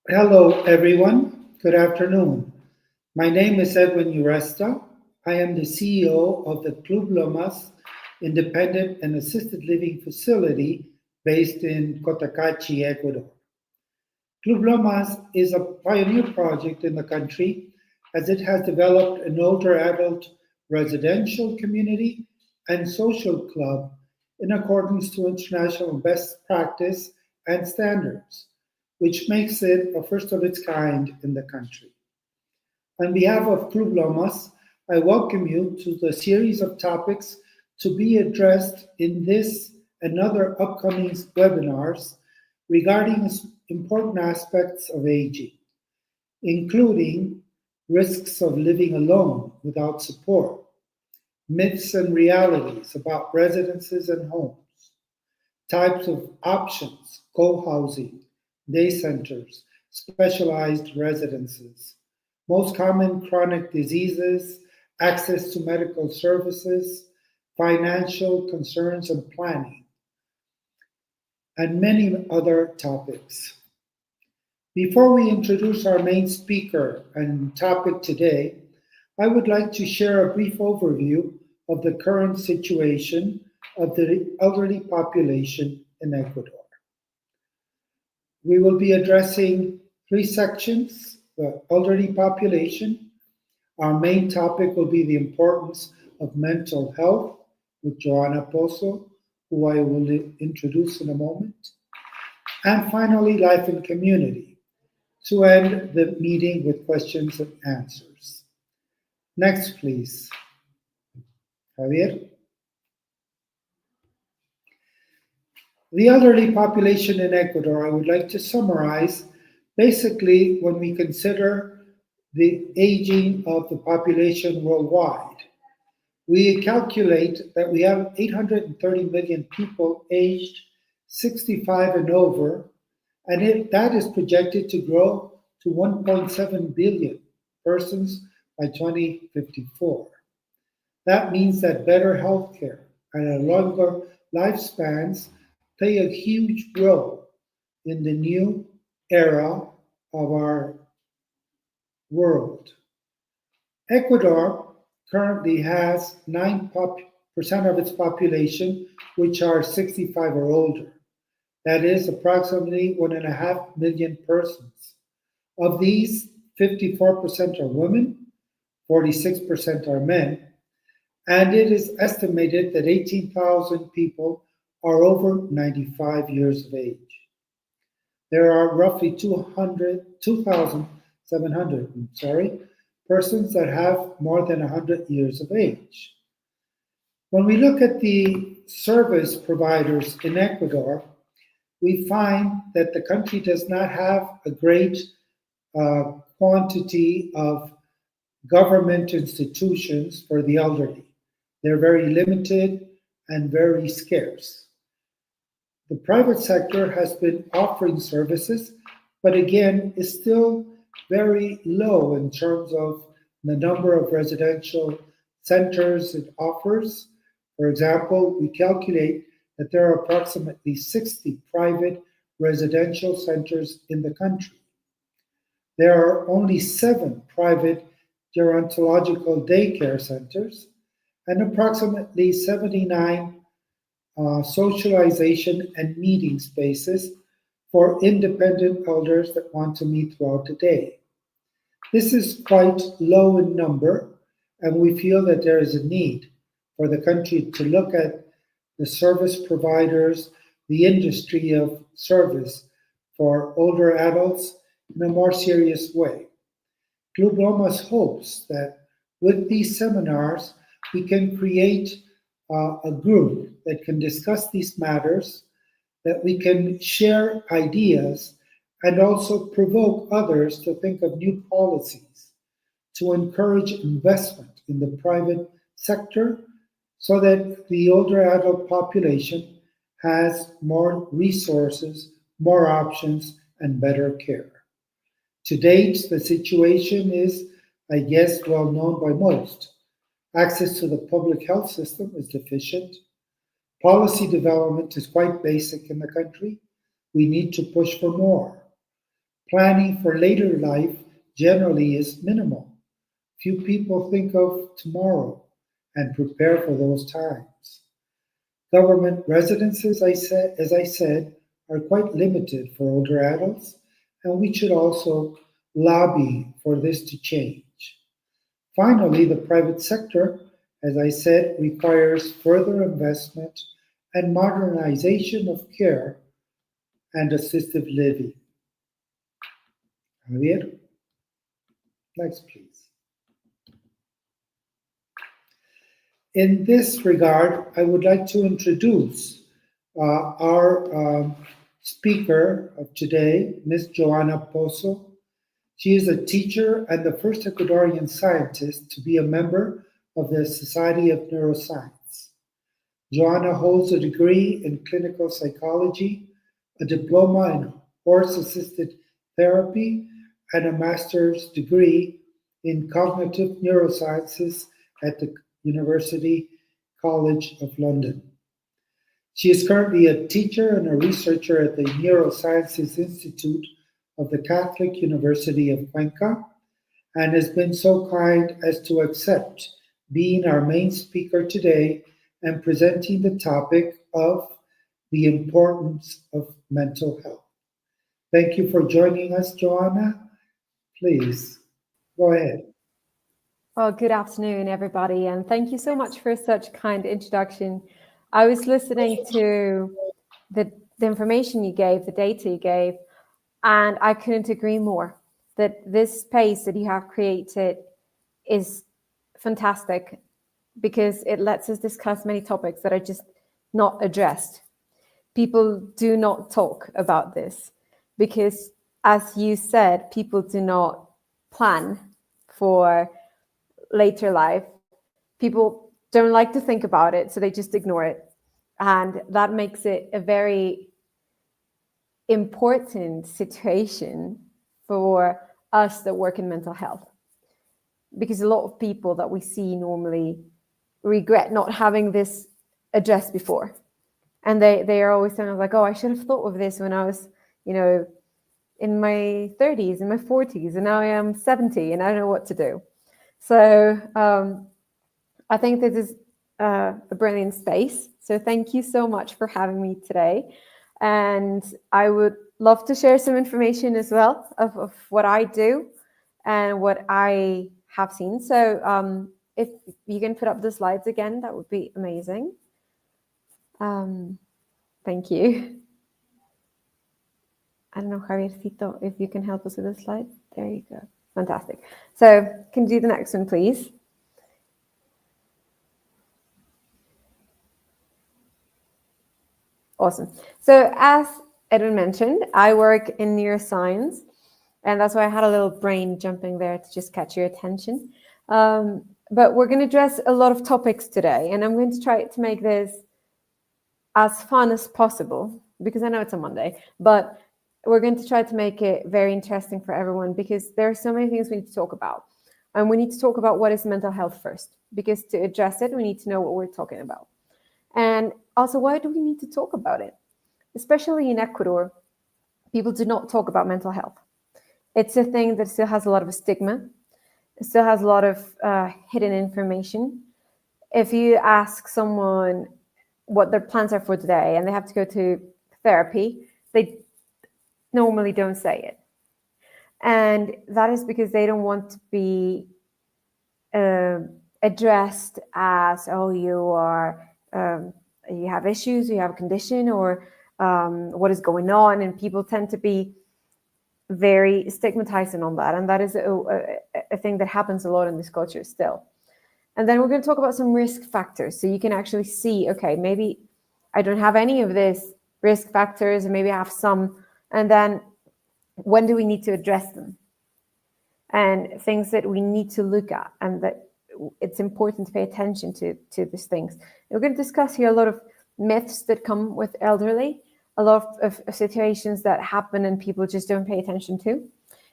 Hello, everyone. Good afternoon. My name is Edwin Urresta. I am the CEO of the Club Lomas independent and assisted living facility based in Cotacachi, Ecuador. Club Lomas is a pioneer project in the country as it has developed an older adult residential community and social club in accordance to international best practice and standards, which makes it a first of its kind in the country. On behalf of Club Lomas, I welcome you to the series of topics to be addressed in this and other upcoming webinars regarding important aspects of aging, including risks of living alone without support, myths and realities about residences and homes, types of options, co-housing, day centers, specialized residences, most common chronic diseases, access to medical services, financial concerns and planning, and many other topics. Before we introduce our main speaker and topic today, I would like to share a brief overview of the current situation of the elderly population in Ecuador. We will be addressing three sections: the elderly population. Our main topic will be the importance of mental health with Johanna Pozo, who I will introduce in a moment. And finally, life and community, to end the meeting with questions and answers. Next, please. Javier. The elderly population in Ecuador, I would like to summarize basically when we consider the aging of the population worldwide. We calculate that we have 830 million people aged 65 and over, and that is projected to grow to 1.7 billion persons by 2054. That means that better healthcare and longer lifespans play a huge role in the new era of our world. Ecuador currently has 9 of its population, which are 65 or older. That is approximately 1.5 million persons. Of these, 54% are women, 46% are men, and it is estimated that 18,000 people are over 95 years of age. There are roughly 2,700 persons that have more than 100 years of age. When we look at the service providers in Ecuador, we find that the country does not have a great quantity of government institutions for the elderly. They're very limited and very scarce. The private sector has been offering services, but again, is still very low in terms of the number of residential centers it offers. For example, we calculate that there are approximately 60 private residential centers in the country. There are only 7 private gerontological daycare centers and approximately 79 socialization and meeting spaces for independent elders that want to meet throughout the day. This is quite low in number, and we feel that there is a need for the country to look at the service providers, the industry of service for older adults in a more serious way. Club Lomas hopes that with these seminars, we can create a group that can discuss these matters, that we can share ideas, and also provoke others to think of new policies to encourage investment in the private sector so that the older adult population has more resources, more options, and better care. To date, the situation is, I guess, well known by most. Access to the public health system is deficient. Policy development is quite basic in the country. We need to push for more. Planning for later life generally is minimal. Few people think of tomorrow and prepare for those times. Government residences, as I said, are quite limited for older adults, and we should also lobby for this to change. Finally, the private sector, as I said, requires further investment and modernization of care and assisted living. Javier, next please. In this regard, I would like to introduce our speaker of today, Ms. Johanna Pozo. She is a teacher and the first Ecuadorian scientist to be a member of the Society of Neuroscience. Johanna holds a degree in clinical psychology, a diploma in horse-assisted therapy, and a master's degree in cognitive neurosciences at the University College of London. She is currently a teacher and a researcher at the Neurosciences Institute of the Catholic University of Cuenca, and has been so kind as to accept being our main speaker today and presenting the topic of the importance of mental health. Thank you for joining us, Johanna. Please, go ahead. Well, good afternoon, everybody, and thank you so much for such kind introduction. I was listening to the information you gave, the data you gave, and I couldn't agree more that this space that you have created is fantastic because it lets us discuss many topics that are just not addressed. People do not talk about this because, as you said, people do not plan for later life. People don't like to think about it, so they just ignore it. And that makes it a very important situation for us that work in mental health. Because a lot of people that we see normally regret not having this addressed before. And they are always kind of like, oh, I should have thought of this when I was, in my 30s, in my 40s, and now I am 70 and I don't know what to do. So I think this is a brilliant space. So thank you so much for having me today. And I would love to share some information as well of what I do and what I have seen. So if you can put up the slides again, that would be amazing. Thank you. I don't know, Javiercito, if you can help us with the slide. There you go. Fantastic. So can you do the next one, please? Awesome. So as Edwin mentioned, I work in neuroscience, and that's why I had a little brain jumping there to just catch your attention. But we're going to address a lot of topics today, and I'm going to try to make this as fun as possible, because I know it's a Monday, but we're going to try to make it very interesting for everyone, because there are so many things we need to talk about. And we need to talk about what is mental health first, because to address it, we need to know what we're talking about. And also, why do we need to talk about it? Especially in Ecuador, people do not talk about mental health. It's a thing that still has a lot of stigma. It still has a lot of hidden information. If you ask someone what their plans are for today and they have to go to therapy, they normally don't say it. And that is because they don't want to be addressed as, oh, you have issues, you have a condition, or what is going on. And people tend to be very stigmatizing on that. And that is a thing that happens a lot in this culture still. And then we're going to talk about some risk factors. So you can actually see, okay, maybe I don't have any of these risk factors, and maybe I have some. And then when do we need to address them? And things that we need to look at, and that it's important to pay attention to these things. We're going to discuss here a lot of myths that come with elderly, a lot of situations that happen and people just don't pay attention to.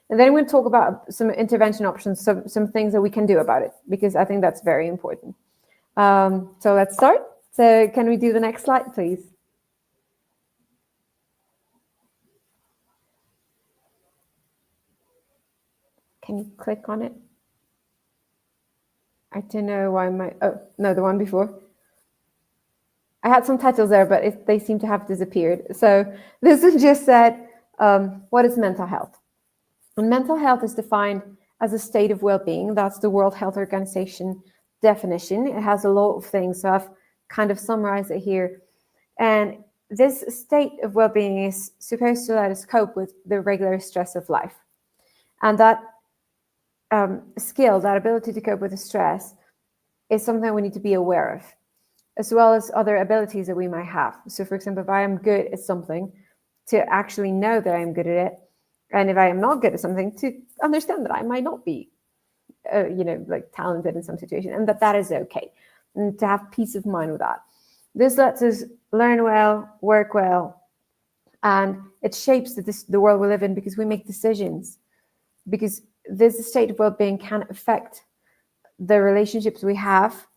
And then we're going to talk about some intervention options, some things that we can do about it, because I think that's very important. So let's start. So can we do the next slide, please? Can you click on it? I don't know why oh, no, the one before. I had some titles there, but they seem to have disappeared. So this is just said, what is mental health? And mental health is defined as a state of well-being. That's the World Health Organization definition. It has a lot of things, so I've kind of summarized it here. And this state of well-being is supposed to let us cope with the regular stress of life. And that skill, that ability to cope with the stress, is something we need to be aware of, as well as other abilities that we might have. So for example, if I am good at something, to actually know that I'm good at it. And if I am not good at something, to understand that I might not be, like talented in some situation, and that is okay. And to have peace of mind with that. This lets us learn well, work well, and it shapes the world we live in, because we make decisions. Because this state of well-being can affect the relationships we have,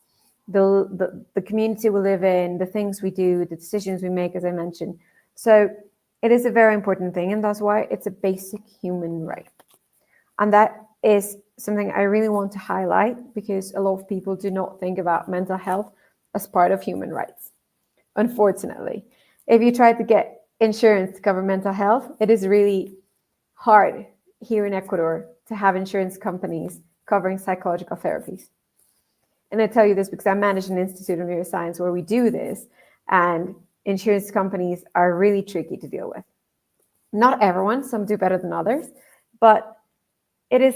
the community we live in, the things we do, the decisions we make, as I mentioned. So it is a very important thing, and that's why it's a basic human right. And that is something I really want to highlight, because a lot of people do not think about mental health as part of human rights. Unfortunately, if you try to get insurance to cover mental health, it is really hard here in Ecuador to have insurance companies covering psychological therapies. And I tell you this because I manage an institute of neuroscience where we do this, and insurance companies are really tricky to deal with. Not everyone, some do better than others, but it is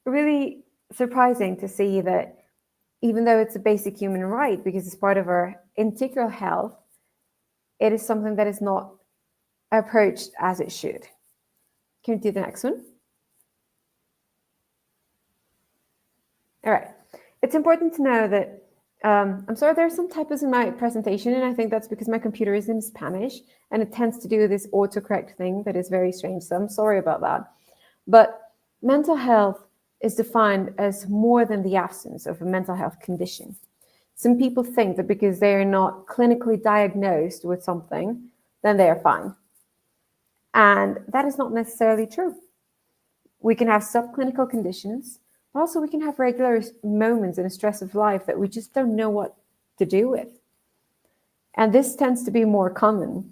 really surprising to see that even though it's a basic human right, because it's part of our integral health, it is something that is not approached as it should. Can we do the next one? All right. It's important to know that, I'm sorry, there are some typos in my presentation, and I think that's because my computer is in Spanish, and it tends to do this autocorrect thing that is very strange, so I'm sorry about that. But mental health is defined as more than the absence of a mental health condition. Some people think that because they are not clinically diagnosed with something, then they are fine. And that is not necessarily true. We can have subclinical conditions, but also we can have regular moments in a stress of life that we just don't know what to do with. And this tends to be more common.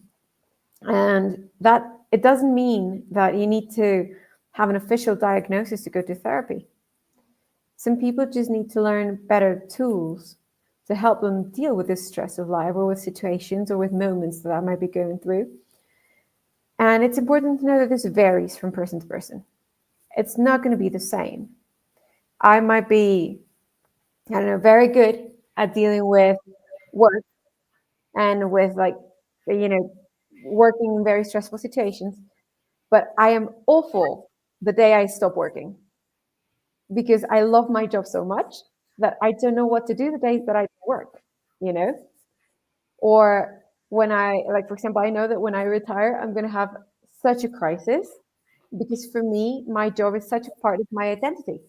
And that it doesn't mean that you need to have an official diagnosis to go to therapy. Some people just need to learn better tools to help them deal with the stress of life, or with situations or with moments that I might be going through. And it's important to know that this varies from person to person. It's not going to be the same. I might be, I don't know, very good at dealing with work and with, like, working in very stressful situations, but I am awful the day I stop working, because I love my job so much that I don't know what to do the days that I work, Or when like, for example, I know that when I retire, I'm going to have such a crisis, because for me, my job is such a part of my identity.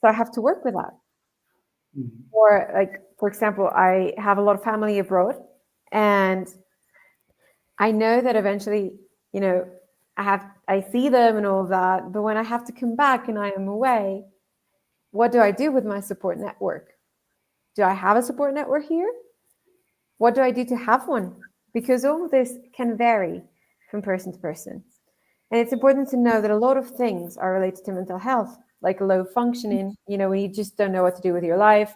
So I have to work with that. Mm-hmm. Or, like, for example, I have a lot of family abroad, and I know that eventually, I see them and all that, but when I have to come back and I am away, what do I do with my support network? Do I have a support network here? What do I do to have one? Because all of this can vary from person to person. And it's important to know that a lot of things are related to mental health, like low functioning, when you just don't know what to do with your life,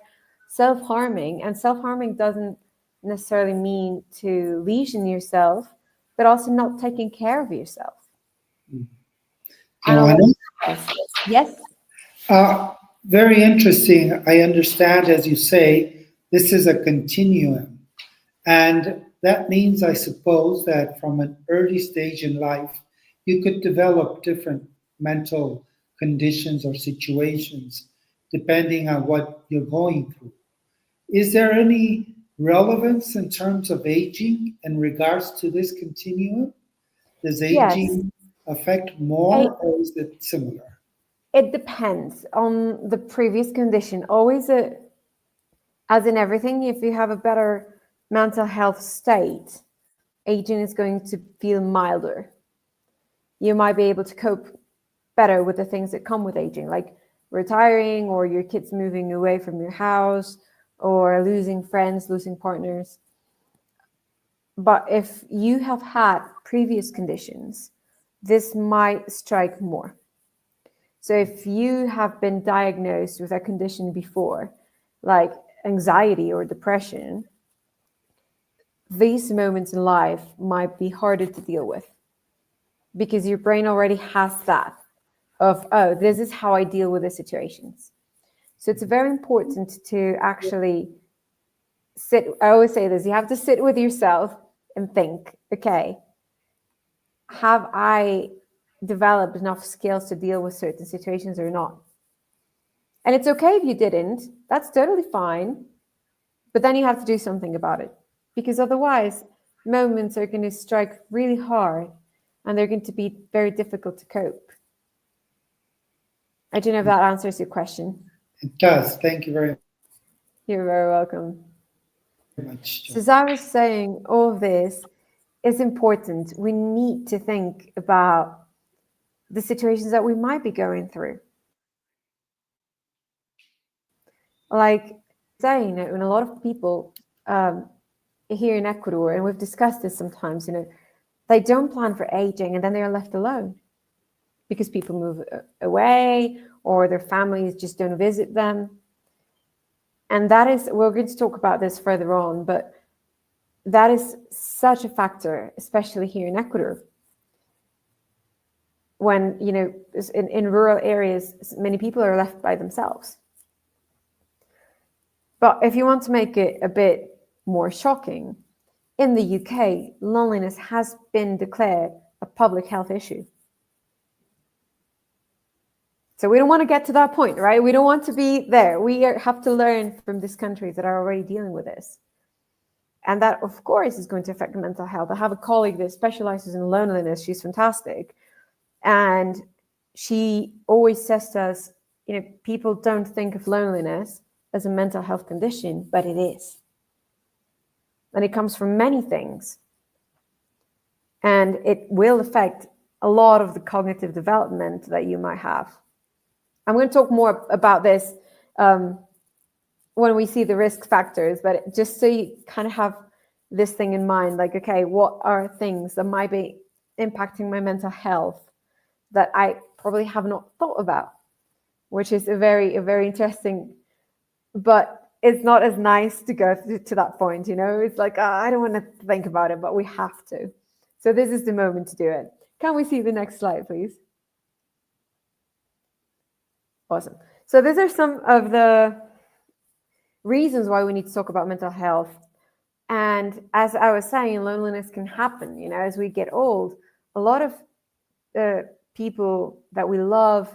self-harming. And self-harming doesn't necessarily mean to lesion yourself, but also not taking care of yourself. Johanna? Yes? Very interesting. I understand, as you say, this is a continuum. And that means, I suppose, that from an early stage in life, you could develop different mental conditions or situations depending on what you're going through. Is there any relevance in terms of aging in regards to this continuum? Does aging affect more, or is it similar? It depends on the previous condition. Always, as in everything, if you have a better mental health state, aging is going to feel milder. You might be able to cope better with the things that come with aging, like retiring, or your kids moving away from your house, or losing friends, losing partners. But if you have had previous conditions, this might strike more. So if you have been diagnosed with a condition before, like anxiety or depression, these moments in life might be harder to deal with, because your brain already has that of, oh, this is how I deal with the situations. So it's very important to actually sit. I always say this, you have to sit with yourself and think, okay, have I developed enough skills to deal with certain situations or not? And it's okay if you didn't, that's totally fine. But then you have to do something about it, because otherwise moments are going to strike really hard and they're going to be very difficult to cope. I don't know if that answers your question. It does. Thank you very much. You're very welcome. So as I was saying, all of this is important. We need to think about the situations that we might be going through. Like saying, when a lot of people here in Ecuador, and we've discussed this sometimes, they don't plan for aging, and then they are left alone because people move away, or their families just don't visit them. And that is, we're going to talk about this further on, but that is such a factor, especially here in Ecuador. When, in rural areas, many people are left by themselves. But if you want to make it a bit more shocking, in the UK, loneliness has been declared a public health issue. So we don't want to get to that point, right? We don't want to be there. We have to learn from these countries that are already dealing with this. And that, of course, is going to affect mental health. I have a colleague that specializes in loneliness. She's fantastic. And she always says to us, people don't think of loneliness as a mental health condition, but it is. And it comes from many things. And it will affect a lot of the cognitive development that you might have. I'm going to talk more about this when when we see the risk factors, but just so you kind of have this thing in mind, like, okay, what are things that might be impacting my mental health that I probably have not thought about, which is a very interesting, but it's not as nice to go to that point, you know? It's like, I don't want to think about it, but we have to. So this is the moment to do it. Can we see the next slide, please? Awesome. So these are some of the reasons why we need to talk about mental health. And as I was saying, loneliness can happen, you know, as we get old. A lot of people that we love,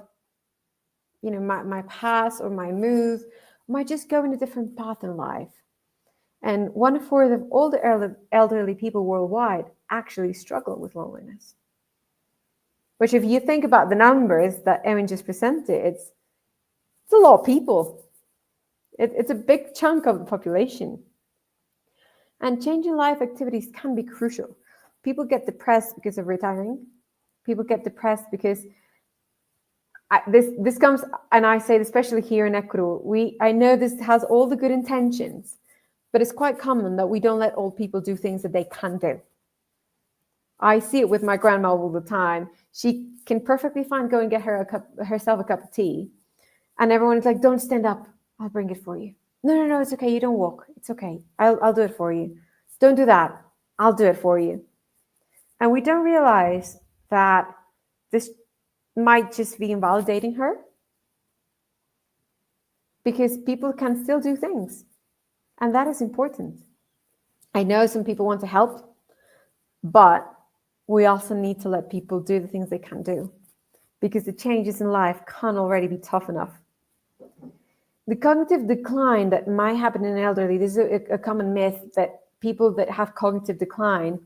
you know, my past or my move, might just go in a different path in life. And 1/4 of all the elderly people worldwide actually struggle with loneliness. Which, if you think about the numbers that Erin just presented, it's a lot of people. It's a big chunk of the population. And changing life activities can be crucial. People get depressed because of retiring. People get depressed because this comes, and I say, especially here in Ecuador, I know this has all the good intentions, but it's quite common that we don't let old people do things that they can do. I see it with my grandma all the time. She can perfectly fine go and get herself a cup of tea, and everyone is like, "Don't stand up. I'll bring it for you." No, it's okay. You don't walk. It's okay. I'll do it for you. Don't do that. I'll do it for you. And we don't realize that this might just be invalidating her, because people can still do things. And that is important. I know some people want to help, but we also need to let people do the things they can do, because the changes in life can already be tough enough. The cognitive decline that might happen in elderly, this is a common myth that people that have cognitive decline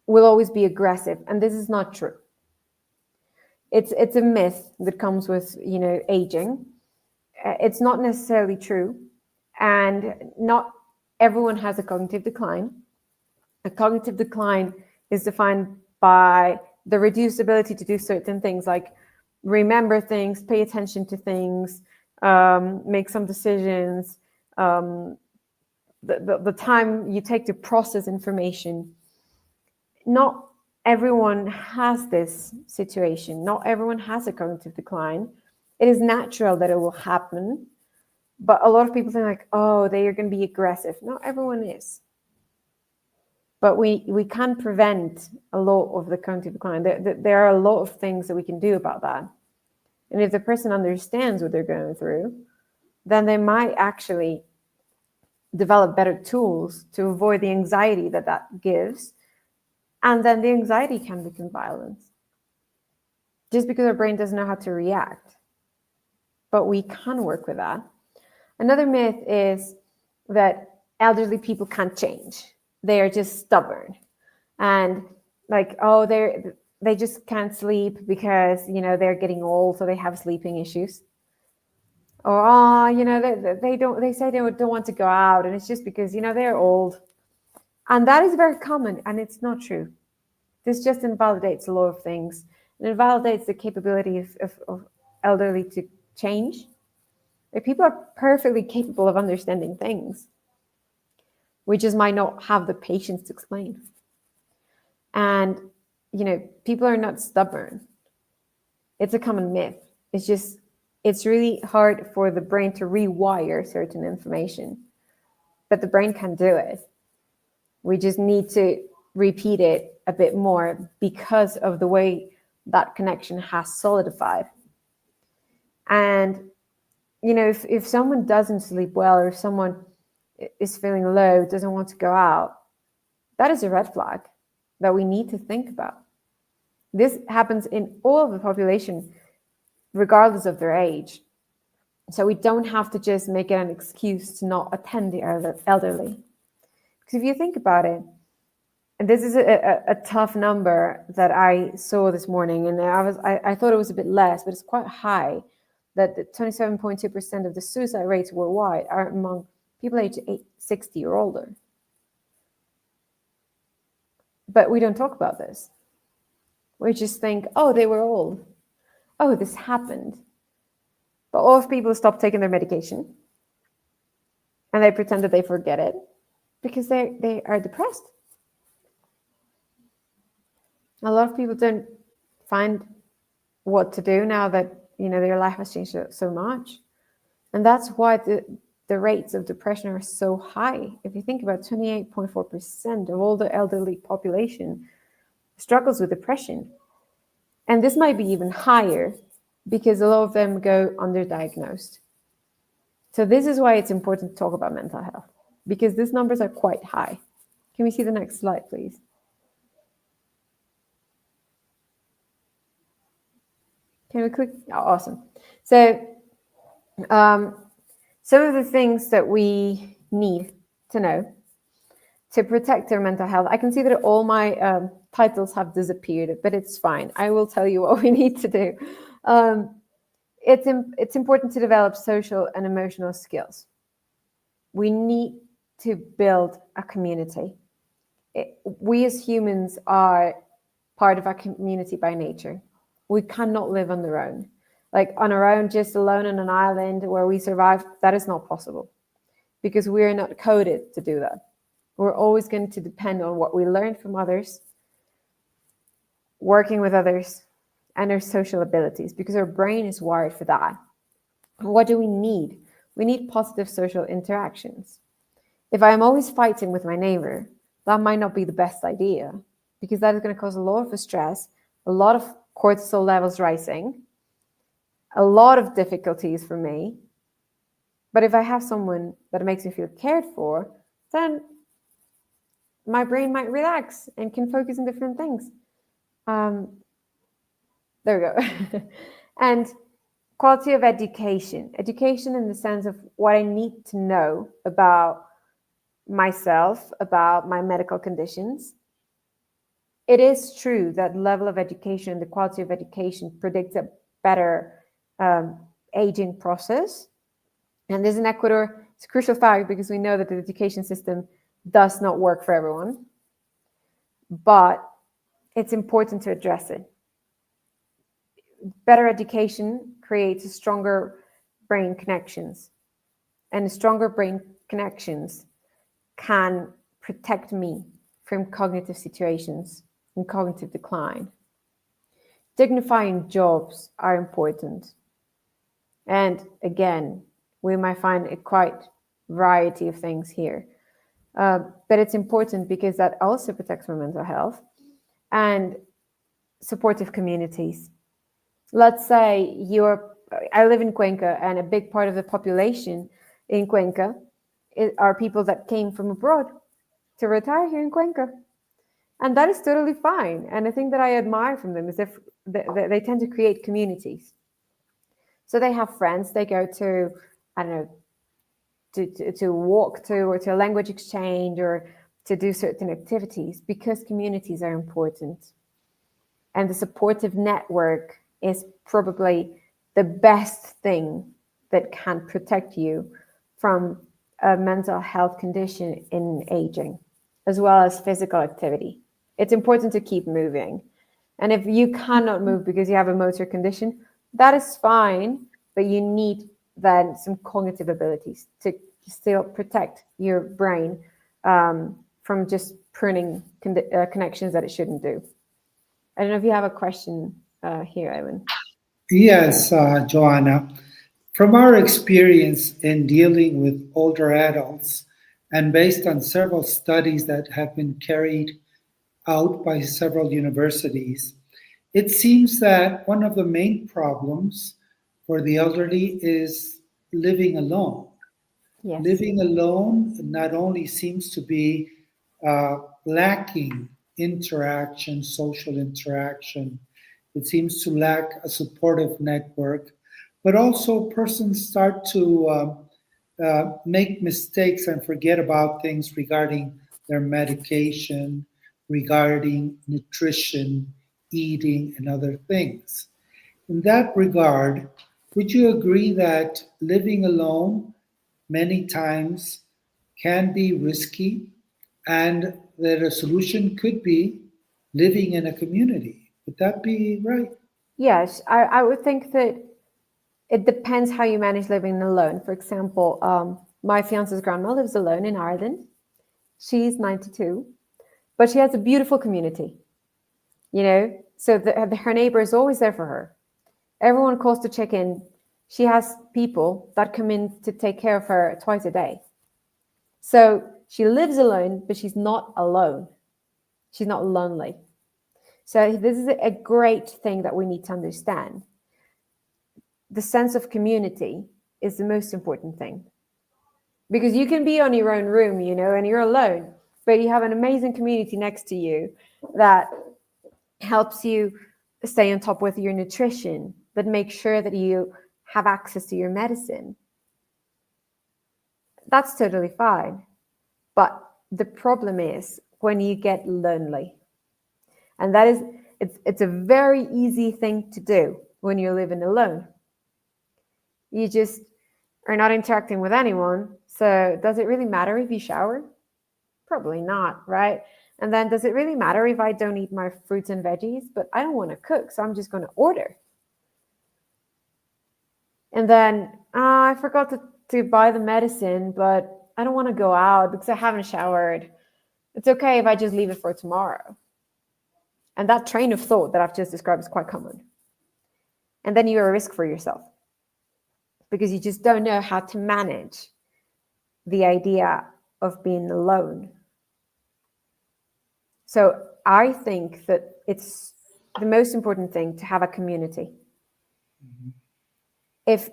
will always be aggressive, and this is not true. It's a myth that comes with, you know, aging. It's not necessarily true, and not everyone has a cognitive decline. A cognitive decline is defined by the reduced ability to do certain things, like remember things, pay attention to things, make some decisions, the time you take to process information. Not everyone has this situation. Not everyone has a cognitive decline. It is natural that it will happen, but a lot of people think like, oh, they are going to be aggressive. Not everyone is. But we can prevent a lot of the cognitive decline. There are a lot of things that we can do about that. And if the person understands what they're going through, then they might actually develop better tools to avoid the anxiety that gives. And then the anxiety can become violence, just because our brain doesn't know how to react. But we can work with that. Another myth is that elderly people can't change. They are just stubborn. And like, oh, they just can't sleep because, you know, they're getting old, so they have sleeping issues. Or, oh, you know, they say they don't want to go out, and it's just because, you know, they're old. And that is very common, and it's not true. This just invalidates a lot of things. It invalidates the capability of elderly to change. Like, people are perfectly capable of understanding things. We just might not have the patience to explain. And, you know, people are not stubborn. It's a common myth. It's really hard for the brain to rewire certain information, but the brain can do it. We just need to repeat it a bit more because of the way that connection has solidified. And, you know, if someone doesn't sleep well, or if someone is feeling low, doesn't want to go out, that is a red flag that we need to think about. This happens in all of the population, regardless of their age. So we don't have to just make it an excuse to not attend the elderly. Because if you think about it, and this is a tough number that I saw this morning, and I thought it was a bit less, but it's quite high, that 27.2% of the suicide rates worldwide are among people aged 60 or older. But we don't talk about this. We just think, oh, they were old. Oh, this happened. But all of people stop taking their medication. and they pretend that they forget it because they are depressed. A lot of people don't find what to do now that their life has changed so much, and that's why the rates of depression are so high. If you think about 28.4% of all the elderly population struggles with depression, and this might be even higher because a lot of them go underdiagnosed. So this is why it's important to talk about mental health, because these numbers are quite high. Can we see the next slide, please? Can we click? Oh, awesome. So some of the things that we need to know to protect our mental health. I can see that all my titles have disappeared, but it's fine. I will tell you what we need to do. It's important to develop social and emotional skills. We need to build a community. We as humans are part of our community by nature. We cannot live on our own. Like on our own, just alone on an island where we survive, that is not possible because we are not coded to do that. We're always going to depend on what we learn from others, working with others, and our social abilities, because our brain is wired for that. What do we need? We need positive social interactions. If I am always fighting with my neighbor, that might not be the best idea, because that is going to cause a lot of stress, a lot of cortisol levels rising, a lot of difficulties for me. But if I have someone that makes me feel cared for, then my brain might relax and can focus on different things. There we go. And quality of education. Education in the sense of what I need to know about myself, about my medical conditions. It is true that level of education, the quality of education predicts a better aging process. And this in Ecuador, it's a crucial fact because we know that the education system does not work for everyone. But it's important to address it. Better education creates stronger brain connections. And stronger brain connections can protect me from cognitive situations and cognitive decline. Dignifying jobs are important. And again, we might find a quite variety of things here. But it's important because that also protects my mental health. And supportive communities. Let's say I live in Cuenca, and a big part of the population in Cuenca are people that came from abroad to retire here in Cuenca. And that is totally fine. And the thing that I admire from them is that they tend to create communities. So they have friends, they go to, I don't know, to walk to, or to a language exchange, or to do certain activities, because communities are important. And the supportive network is probably the best thing that can protect you from a mental health condition in aging, as well as physical activity. It's important to keep moving. And if you cannot move because you have a motor condition, that is fine, but you need then some cognitive abilities to still protect your brain from just pruning connections that it shouldn't do. I don't know if you have a question here, Edwin. Yes, Johanna. From our experience in dealing with older adults, and based on several studies that have been carried out by several universities, it seems that one of the main problems for the elderly is living alone. Yes. Living alone not only seems to be lacking interaction, social interaction, it seems to lack a supportive network, but also persons start to make mistakes and forget about things regarding their medication, regarding nutrition, eating, and other things. In that regard, would you agree that living alone many times can be risky and that a solution could be living in a community? Would that be right? Yes, I would think that it depends how you manage living alone. For example, My fiance's grandma lives alone in Ireland. She's 92, but she has a beautiful community, so her neighbor is always there for her. Everyone calls to check in. She has people that come in to take care of her twice a day. So she lives alone, but she's not alone. She's not lonely. So this is a great thing that we need to understand. The sense of community is the most important thing. Because you can be on your own room, and you're alone, but you have an amazing community next to you that helps you stay on top with your nutrition, that makes sure that you have access to your medicine. That's totally fine. But the problem is when you get lonely. And that is, it's a very easy thing to do when you're living alone. You just are not interacting with anyone. So does it really matter if you shower? Probably not, right? And then does it really matter if I don't eat my fruits and veggies? But I don't want to cook, so I'm just going to order. And then I forgot to buy the medicine, but I don't want to go out because I haven't showered. It's okay if I just leave it for tomorrow. And that train of thought that I've just described is quite common. And then you're a risk for yourself because you just don't know how to manage the idea of being alone. So I think that it's the most important thing to have a community. Mm-hmm. If,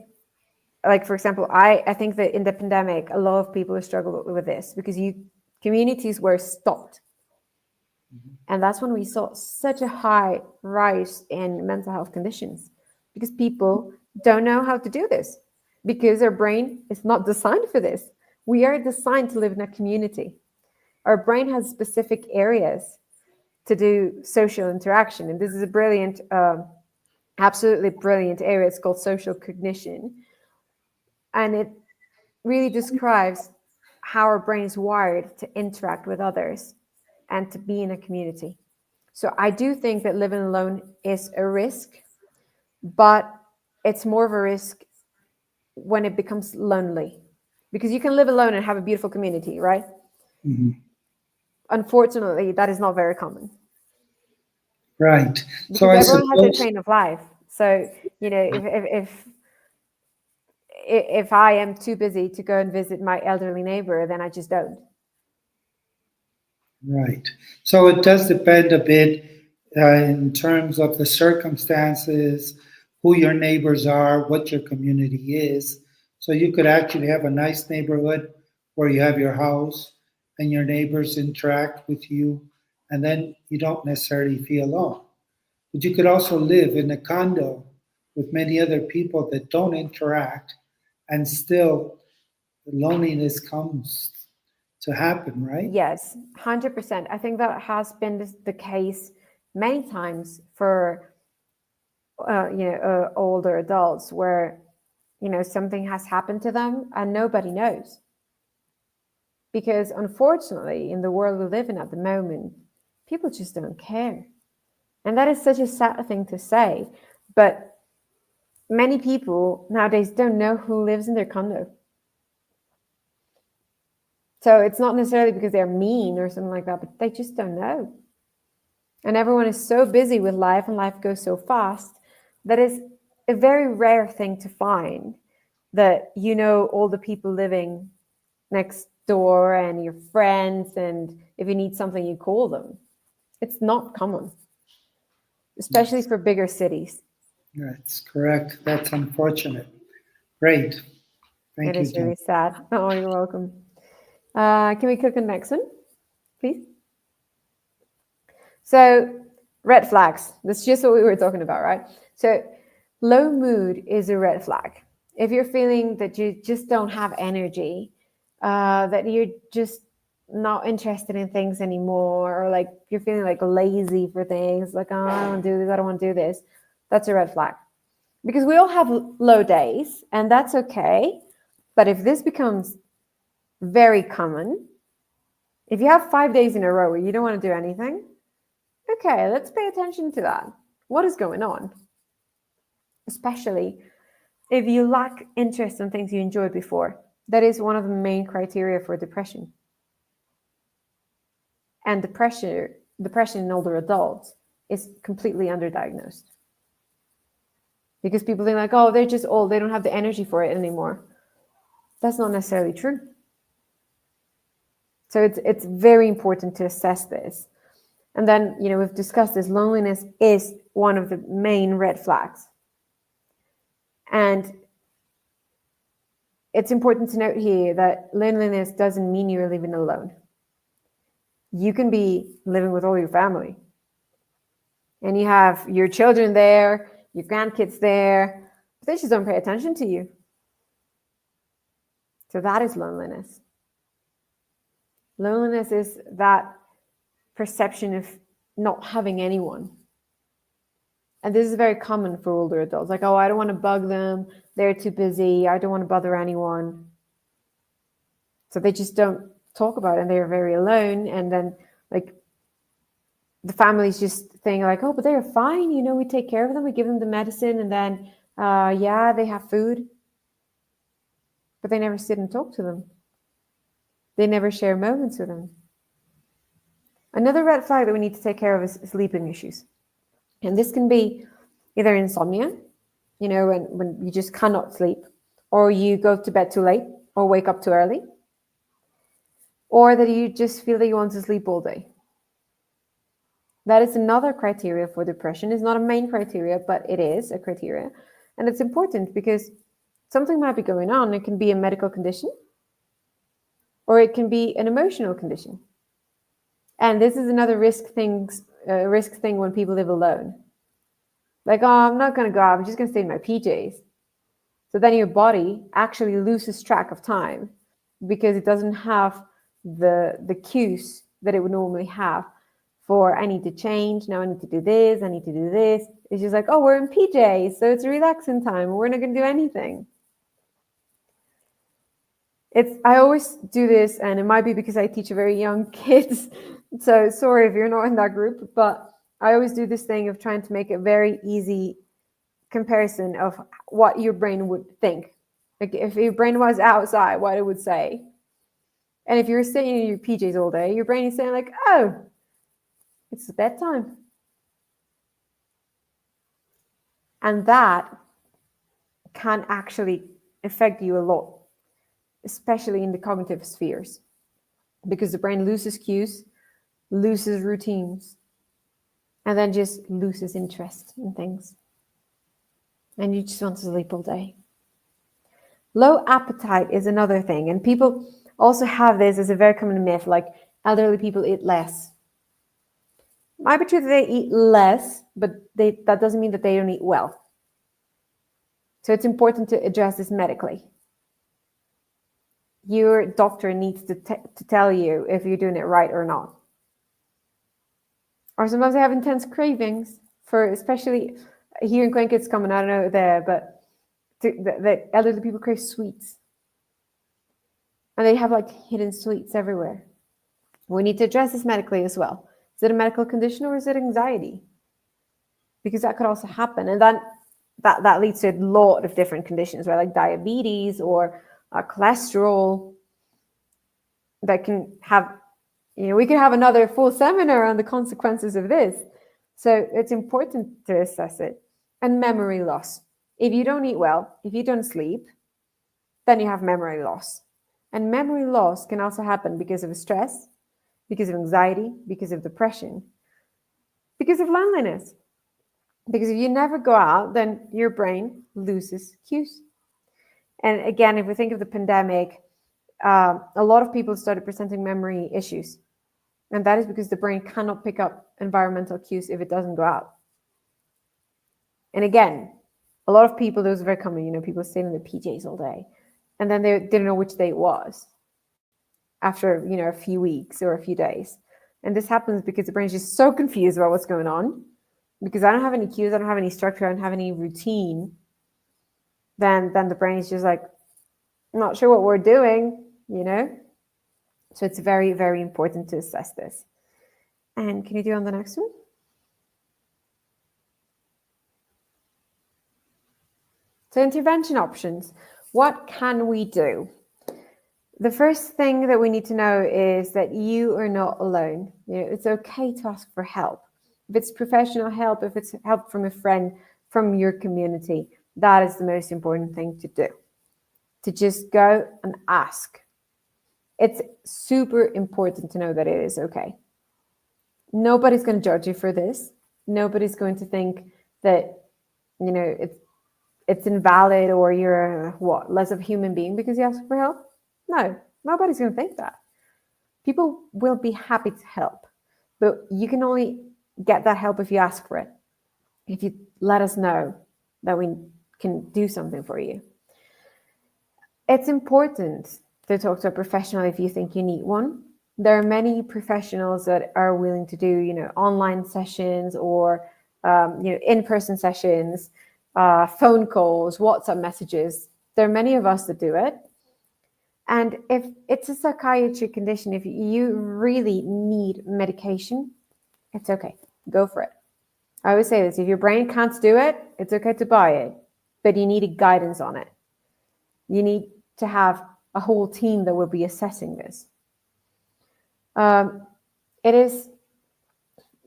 like, for example, I think that in the pandemic, a lot of people struggled with this because communities were stopped. Mm-hmm. And that's when we saw such a high rise in mental health conditions because people don't know how to do this because their brain is not designed for this. We are designed to live in a community. Our brain has specific areas to do social interaction. And this is a brilliant, absolutely brilliant area. It's called social cognition. And it really describes how our brain is wired to interact with others and to be in a community. So I do think that living alone is a risk, but it's more of a risk when it becomes lonely. Because you can live alone and have a beautiful community, right? Mm-hmm. Unfortunately, that is not very common. Right. Because so everyone has a train of life. So, if I am too busy to go and visit my elderly neighbor, then I just don't. Right. So it does depend a bit in terms of the circumstances, who your neighbors are, what your community is. So you could actually have a nice neighborhood where you have your house and your neighbors interact with you, and then you don't necessarily feel alone. But you could also live in a condo with many other people that don't interact, and still the loneliness comes to happen, right? Yes, 100%. I think that has been the case many times for older adults where something has happened to them and nobody knows. Because unfortunately, in the world we live in at the moment, people just don't care. And that is such a sad thing to say. But many people nowadays don't know who lives in their condo. So it's not necessarily because they're mean or something like that, but they just don't know. And everyone is so busy with life and life goes so fast that it's a very rare thing to find that all the people living next door and your friends, and if you need something, you call them. It's not common, especially for bigger cities. That's correct. That's unfortunate. Great. Thank you. It is really sad. Oh, you're welcome. Can we click on the next one, please? So, red flags. That's just what we were talking about, right? So, low mood is a red flag. If you're feeling that you just don't have energy, that you're just not interested in things anymore, or like you're feeling like lazy for things, like, oh, I don't want to do this, I don't want to do this, that's a red flag. Because we all have low days, and that's okay. But if this becomes very common, if you have 5 days in a row where you don't want to do anything, okay, let's pay attention to that. What is going on? Especially if you lack interest in things you enjoyed before. That is one of the main criteria for depression. And depression in older adults is completely underdiagnosed. Because people think like, oh, they're just old, they don't have the energy for it anymore. That's not necessarily true. So it's very important to assess this. And then, we've discussed this, loneliness is one of the main red flags. And it's important to note here that loneliness doesn't mean you're living alone. You can be living with all your family. And you have your children there, your grandkids there, but they just don't pay attention to you. So that is loneliness. Loneliness is that perception of not having anyone. And this is very common for older adults. Like, oh, I don't want to bug them. They're too busy. I don't want to bother anyone. So they just don't talk about it and they're very alone. And then like the families just think like, oh, but they're fine. We take care of them. We give them the medicine and then, they have food. But they never sit and talk to them. They never share moments with them. Another red flag that we need to take care of is sleeping issues. And this can be either insomnia, when you just cannot sleep, or you go to bed too late, or wake up too early, or that you just feel that you want to sleep all day. That is another criteria for depression. It's not a main criteria, but it is a criteria. And it's important because something might be going on. It can be a medical condition, or it can be an emotional condition. And this is another risk thing when people live alone. Like, oh, I'm not going to go out. I'm just going to stay in my PJs. So then your body actually loses track of time because it doesn't have the cues that it would normally have for I need to change. Now I need to do this. I need to do this. It's just like, oh, we're in PJs. So it's relaxing time. We're not going to do anything. I always do this, and it might be because I teach very young kids. So sorry if you're not in that group, but I always do this thing of trying to make a very easy comparison of what your brain would think. Like if your brain was outside, what it would say. And if you're sitting in your PJs all day, your brain is saying like, oh, it's bedtime. And that can actually affect you a lot, especially in the cognitive spheres, because the brain loses cues, loses routines, and then just loses interest in things. And you just want to sleep all day. Low appetite is another thing. And people also have this as a very common myth, like elderly people eat less. Might be true that they eat less, but that doesn't mean that they don't eat well. So it's important to address this medically. Your doctor needs to tell you if you're doing it right or not. Or sometimes they have intense cravings for, especially here in Cuenca, it's common, I don't know there, but the elderly people crave sweets. And they have like hidden sweets everywhere. We need to address this medically as well. Is it a medical condition or is it anxiety? Because that could also happen. And then that leads to a lot of different conditions, right? Like diabetes or cholesterol that can have, we could have another full seminar on the consequences of this. So it's important to assess it. And memory loss. If you don't eat well, if you don't sleep, then you have memory loss. And memory loss can also happen because of stress, because of anxiety, because of depression, because of loneliness. Because if you never go out, then your brain loses cues. And again, if we think of the pandemic, a lot of people started presenting memory issues. And that is because the brain cannot pick up environmental cues if it doesn't go out. And again, a lot of people, those are very common, people staying in their PJs all day. And then they didn't know which day it was after, a few weeks or a few days. And this happens because the brain's just so confused about what's going on. Because I don't have any cues, I don't have any structure, I don't have any routine. Then the brain is just like, I'm not sure what we're doing, So it's very, very important to assess this. And can you do on the next one? So intervention options. What can we do? The first thing that we need to know is that you are not alone. It's okay to ask for help. If it's professional help, if it's help from a friend, from your community, that is the most important thing to do. To just go and ask. It's super important to know that it is okay. Nobody's going to judge you for this. Nobody's going to think that, it's invalid or you're less of a human being because you ask for help. No, nobody's going to think that. People will be happy to help, but you can only get that help if you ask for it. If you let us know that we can do something for you. It's important to talk to a professional if you think you need one. There are many professionals that are willing to do, online sessions or, in-person sessions, phone calls, WhatsApp messages. There are many of us that do it. And if it's a psychiatric condition, if you really need medication, it's okay. Go for it. I always say this, if your brain can't do it, it's okay to buy it, but you need a guidance on it. You need to have a whole team that will be assessing this. It is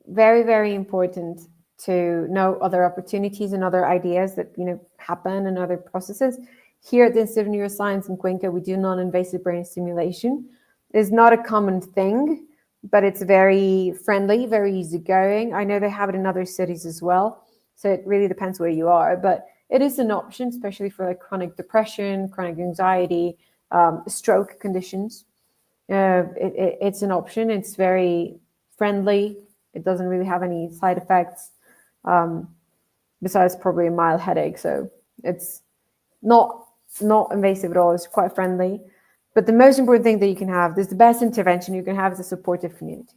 very, very important to know other opportunities and other ideas that happen and other processes. Here at the Institute of Neuroscience in Cuenca, we do non-invasive brain stimulation. It's not a common thing, but it's very friendly, very easygoing. I know they have it in other cities as well, so it really depends where you are, but it is an option, especially for chronic depression, chronic anxiety, stroke conditions. It's an option. It's very friendly. It doesn't really have any side effects, besides probably a mild headache. So it's not invasive at all. It's quite friendly. But the most important thing that you can have, the best intervention you can have, is a supportive community.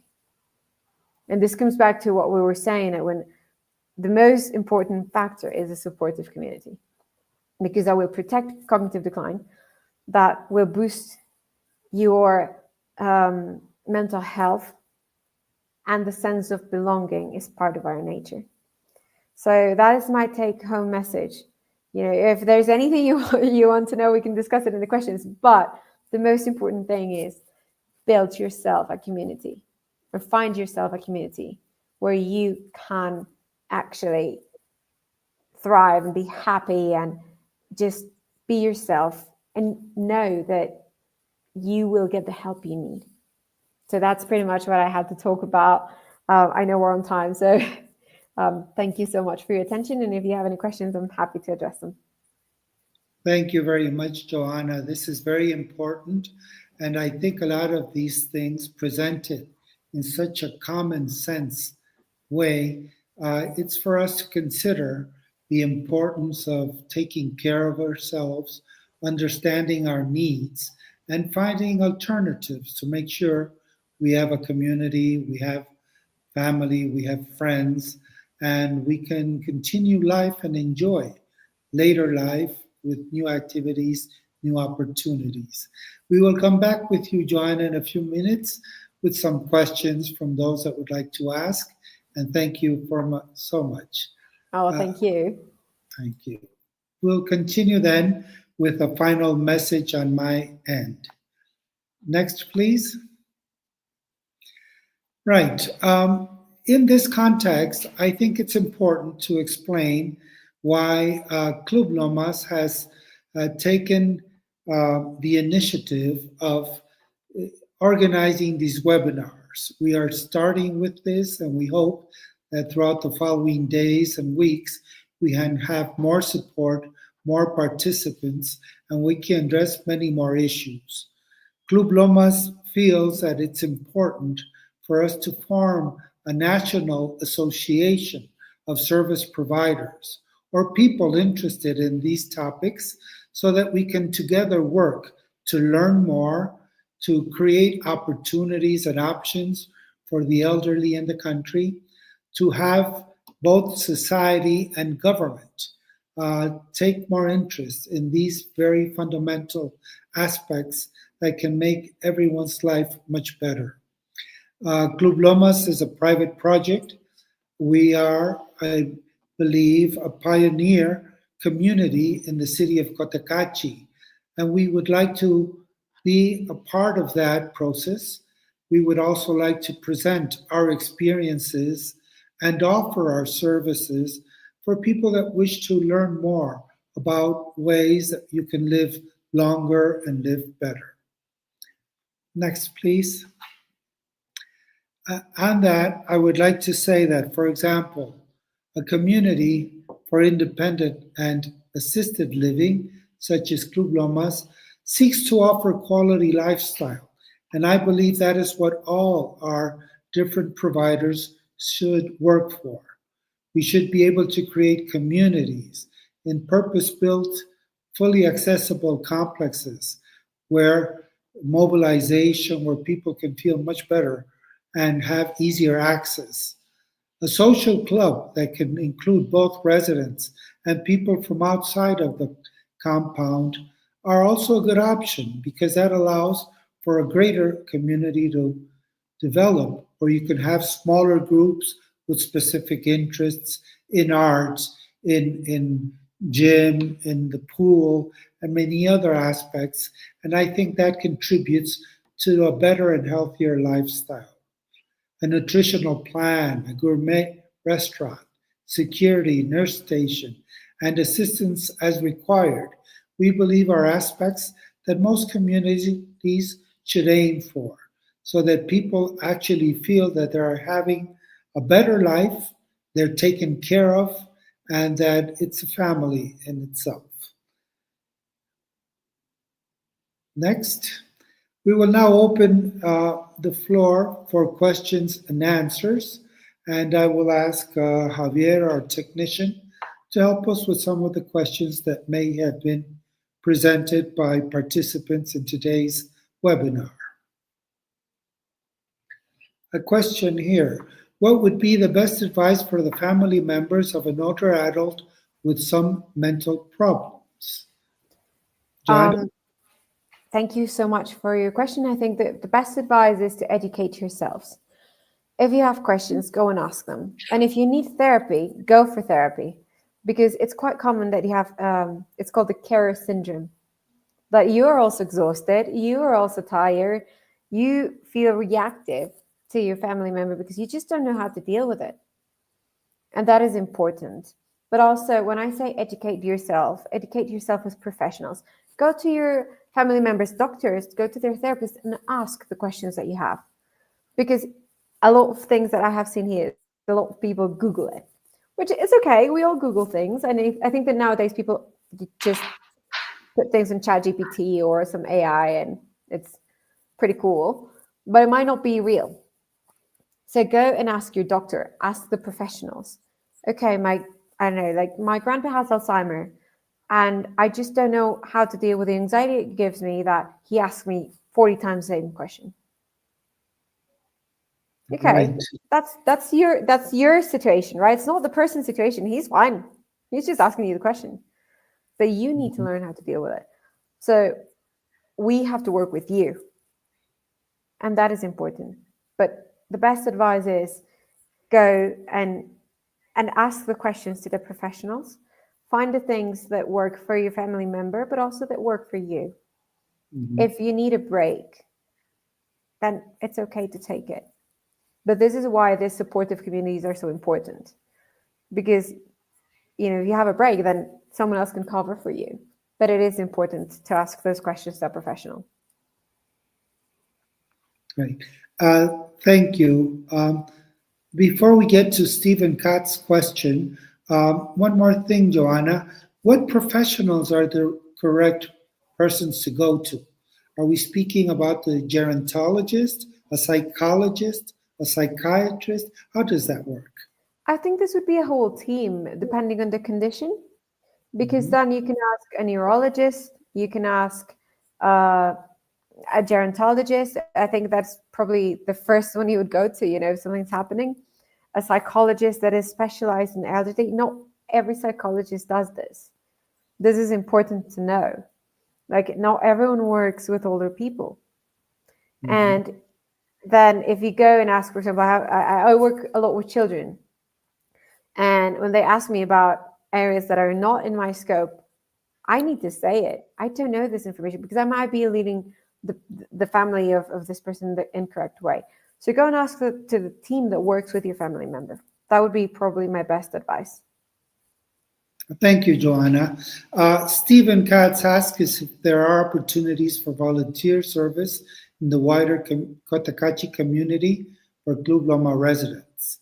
And this comes back to what we were saying, that when the most important factor is a supportive community, because that will protect cognitive decline, that will boost your mental health, and the sense of belonging is part of our nature. So that is my take-home message. If there's anything you want to know, we can discuss it in the questions. But the most important thing is build yourself a community, or find yourself a community where you can actually thrive and be happy and just be yourself and know that you will get the help you need. So that's pretty much what I had to talk about. I know we're on time, so thank you so much for your attention. And if you have any questions, I'm happy to address them. Thank you very much, Johanna. This is very important. And I think a lot of these things presented in such a common sense way, it's for us to consider the importance of taking care of ourselves, understanding our needs, and finding alternatives to make sure we have a community, we have family, we have friends, and we can continue life and enjoy later life with new activities, new opportunities. We will come back with you, Joanna, in a few minutes with some questions from those that would like to ask. And thank you so much. Oh, thank you. Thank you. We'll continue then with a final message on my end. Next, please. Right. In this context, I think it's important to explain why Club Lomas has taken the initiative of organizing these webinars. We are starting with this, and we hope that throughout the following days and weeks, we can have more support, more participants, and we can address many more issues. Club Lomas feels that it's important for us to form a national association of service providers or people interested in these topics so that we can together work to learn more, to create opportunities and options for the elderly in the country, to have both society and government take more interest in these very fundamental aspects that can make everyone's life much better. Club Lomas is a private project. We are, I believe, a pioneer community in the city of Cotacachi, and we would like to be a part of that process, we would also like to present our experiences and offer our services for people that wish to learn more about ways that you can live longer and live better. Next, please. On that, I would like to say that, for example, a community for independent and assisted living, such as Club Lomas, seeks to offer quality lifestyle. And I believe that is what all our different providers should work for. We should be able to create communities in purpose-built, fully accessible complexes where mobilization, where people can feel much better and have easier access. A social club that can include both residents and people from outside of the compound are also a good option because that allows for a greater community to develop, where you can have smaller groups with specific interests in arts, in gym, in the pool, and many other aspects. And I think that contributes to a better and healthier lifestyle. A nutritional plan, a gourmet restaurant, security, nurse station, and assistance as required, we believe are aspects that most communities should aim for so that people actually feel that they're having a better life, they're taken care of, and that it's a family in itself. Next. We will now open the floor for questions and answers, and I will ask Javier, our technician, to help us with some of the questions that may have been presented by participants in today's webinar. A question here. What would be the best advice for the family members of an older adult with some mental problems? Johanna? Thank you so much for your question. I think that the best advice is to educate yourselves. If you have questions, go and ask them. And if you need therapy, go for therapy. Because it's quite common that you have, it's called the carer syndrome. That you are also exhausted, you are also tired, you feel reactive to your family member because you just don't know how to deal with it. And that is important. But also, when I say educate yourself as professionals. Go to your family members' doctors, go to their therapists and ask the questions that you have. Because a lot of things that I have seen here, a lot of people Google it, which is okay. We all Google things. And I think that nowadays people just put things in ChatGPT or some AI and it's pretty cool, but it might not be real. So go and ask your doctor, ask the professionals. Okay, I don't know, like my grandpa has Alzheimer's and I just don't know how to deal with the anxiety it gives me that he asks me 40 times the same question. Okay, right. That's your situation, right? It's not the person's situation. He's fine. He's just asking you the question. But you need to learn how to deal with it. So we have to work with you. And that is important. But the best advice is go and ask the questions to the professionals. Find the things that work for your family member, but also that work for you. Mm-hmm. If you need a break, then it's okay to take it. But this is why these supportive communities are so important. Because, if you have a break, then someone else can cover for you. But it is important to ask those questions to a professional. Right. Thank you. Before we get to Stephen Katz's question, one more thing, Johanna. What professionals are the correct persons to go to? Are we speaking about the gerontologist, a psychologist, a psychiatrist? How does that work? I think this would be a whole team, depending on the condition, because then you can ask a neurologist, you can ask a gerontologist. I think that's probably the first one you would go to, if something's happening. A psychologist that is specialized in elderly. Not every psychologist does this. This is important to know. Like, not everyone works with older people. Mm-hmm. And then if you go and ask, for example, I work a lot with children. And when they ask me about areas that are not in my scope, I need to say it. I don't know this information because I might be leaving the family of this person the incorrect way. So go and ask to the team that works with your family member. That would be probably my best advice. Thank you, Johanna. Stephen Katz asks if there are opportunities for volunteer service in the wider Cotacachi community for Club Loma residents.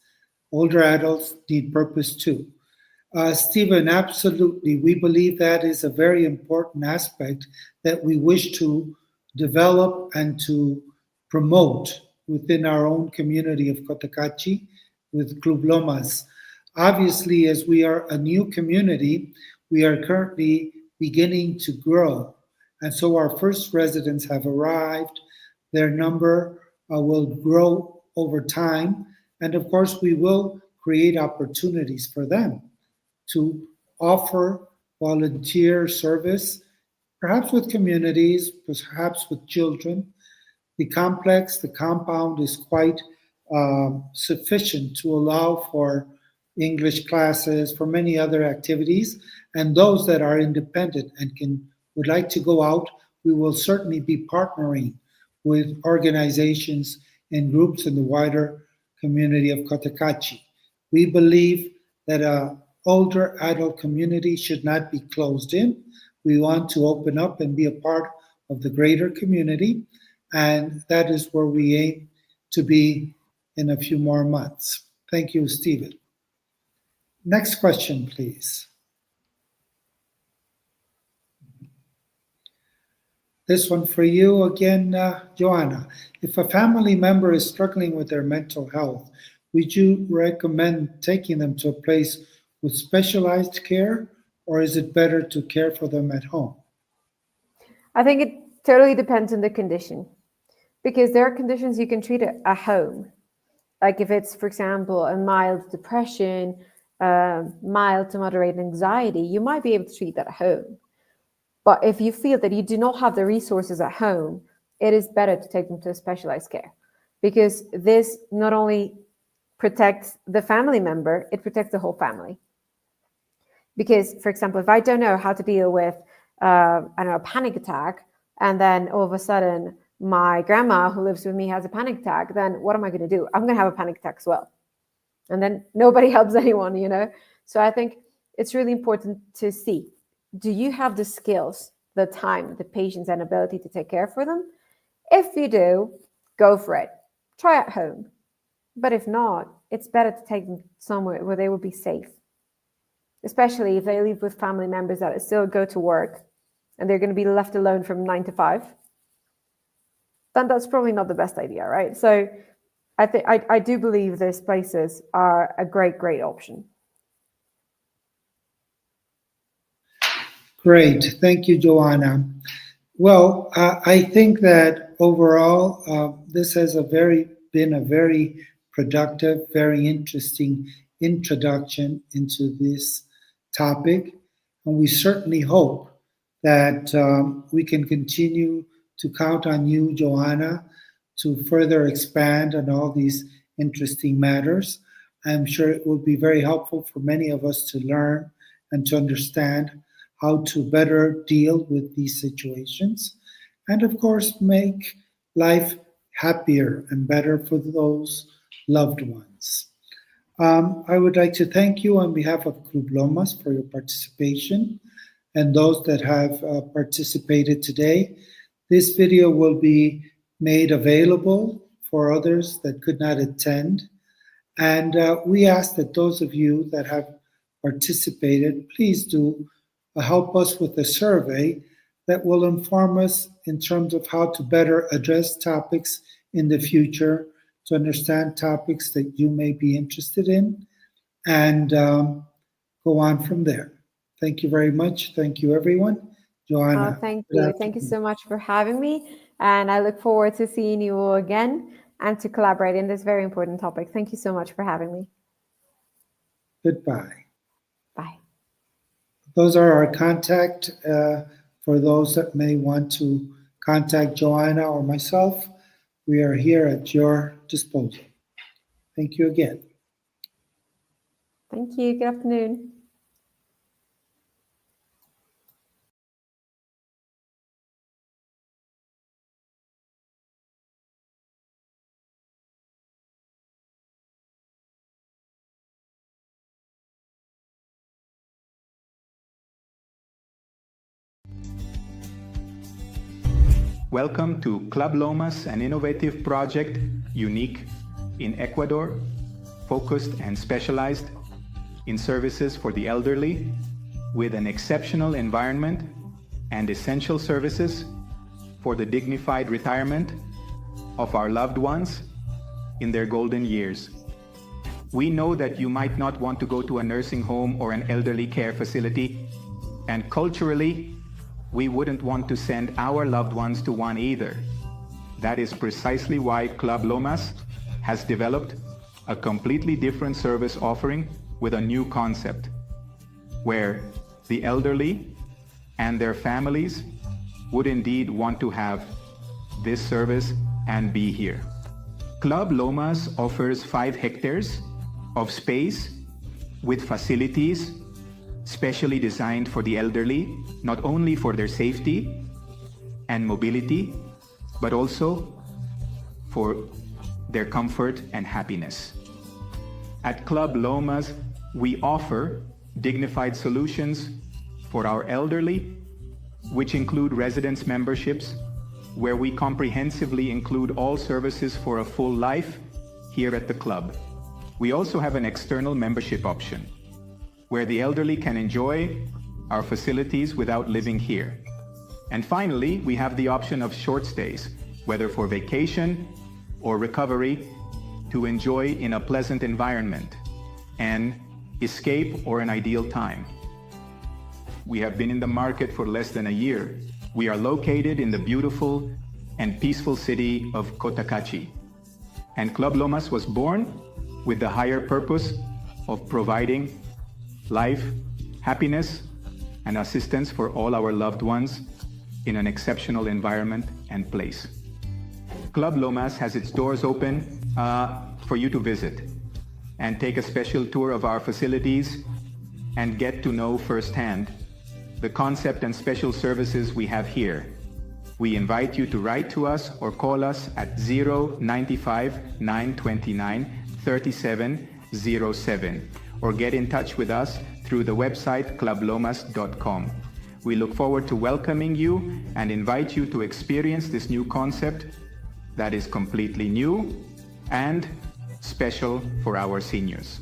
Older adults need purpose too. Stephen, absolutely. We believe that is a very important aspect that we wish to develop and to promote within our own community of Cotacachi with Club Lomas. Obviously, as we are a new community, we are currently beginning to grow. And so our first residents have arrived. Their number will grow over time. And of course, we will create opportunities for them to offer volunteer service, perhaps with communities, perhaps with children. The complex, the compound is quite sufficient to allow for English classes, for many other activities, and those that are independent and would like to go out, we will certainly be partnering with organizations and groups in the wider community of Cotacachi. We believe that an older adult community should not be closed in. We want to open up and be a part of the greater community, and that is where we aim to be in a few more months. Thank you, Stephen. Next question, please. This one for you again, Johanna. If a family member is struggling with their mental health, would you recommend taking them to a place with specialized care, or is it better to care for them at home? I think it totally depends on the condition, because there are conditions you can treat at home. Like if it's, for example, a mild depression, mild to moderate anxiety, you might be able to treat that at home. But if you feel that you do not have the resources at home, it is better to take them to specialized care, because this not only protects the family member, it protects the whole family. Because, for example, if I don't know how to deal with, I don't know, a panic attack, and then all of a sudden my grandma who lives with me has a panic attack, then what am I going to do? I'm going to have a panic attack as well. And then nobody helps anyone, you know? So I think it's really important to see, do you have the skills, the time, the patience, and ability to take care for them? If you do, go for it. Try at home. But if not, it's better to take them somewhere where they will be safe. Especially if they live with family members that still go to work and they're going to be left alone from 9 to 5, then that's probably not the best idea, right? So I do believe those places are a great option. Great. Thank you, Johanna. Well, I think that overall, this has been a very productive, very interesting introduction into this topic. And we certainly hope that we can continue to count on you, Johanna, to further expand on all these interesting matters. I'm sure it will be very helpful for many of us to learn and to understand how to better deal with these situations, and of course, make life happier and better for those loved ones. I would like to thank you on behalf of Club Lomas for your participation and those that have participated today. This video will be made available for others that could not attend. And we ask that those of you that have participated, please do help us with a survey that will inform us in terms of how to better address topics in the future, to understand topics that you may be interested in, and go on from there. Thank you very much. Thank you, everyone. Johanna. Thank you. Thank you so much for having me. And I look forward to seeing you all again and to collaborate in this very important topic. Thank you so much for having me. Goodbye. Bye. Those are our contact for those that may want to contact Johanna or myself. We are here at your disposal. Thank you again. Thank you. Good afternoon. Welcome to Club Lomas, an innovative project unique in Ecuador, focused and specialized in services for the elderly, with an exceptional environment and essential services for the dignified retirement of our loved ones in their golden years. We know that you might not want to go to a nursing home or an elderly care facility, and culturally, we wouldn't want to send our loved ones to one either. That is precisely why Club Lomas has developed a completely different service offering with a new concept, where the elderly and their families would indeed want to have this service and be here. Club Lomas offers 5 hectares of space with facilities specially designed for the elderly, not only for their safety and mobility, but also for their comfort and happiness. At Club Lomas, we offer dignified solutions for our elderly, which include residence memberships, where we comprehensively include all services for a full life here at the club. We also have an external membership option, where the elderly can enjoy our facilities without living here. And finally, we have the option of short stays, whether for vacation or recovery, to enjoy in a pleasant environment, an escape or an ideal time. We have been in the market for less than a year. We are located in the beautiful and peaceful city of Cotacachi. And Club Lomas was born with the higher purpose of providing life, happiness, and assistance for all our loved ones in an exceptional environment and place. Club Lomas has its doors open for you to visit and take a special tour of our facilities and get to know firsthand the concept and special services we have here. We invite you to write to us or call us at 095 929 3707 or get in touch with us through the website clublomas.com. We look forward to welcoming you and invite you to experience this new concept that is completely new and special for our seniors.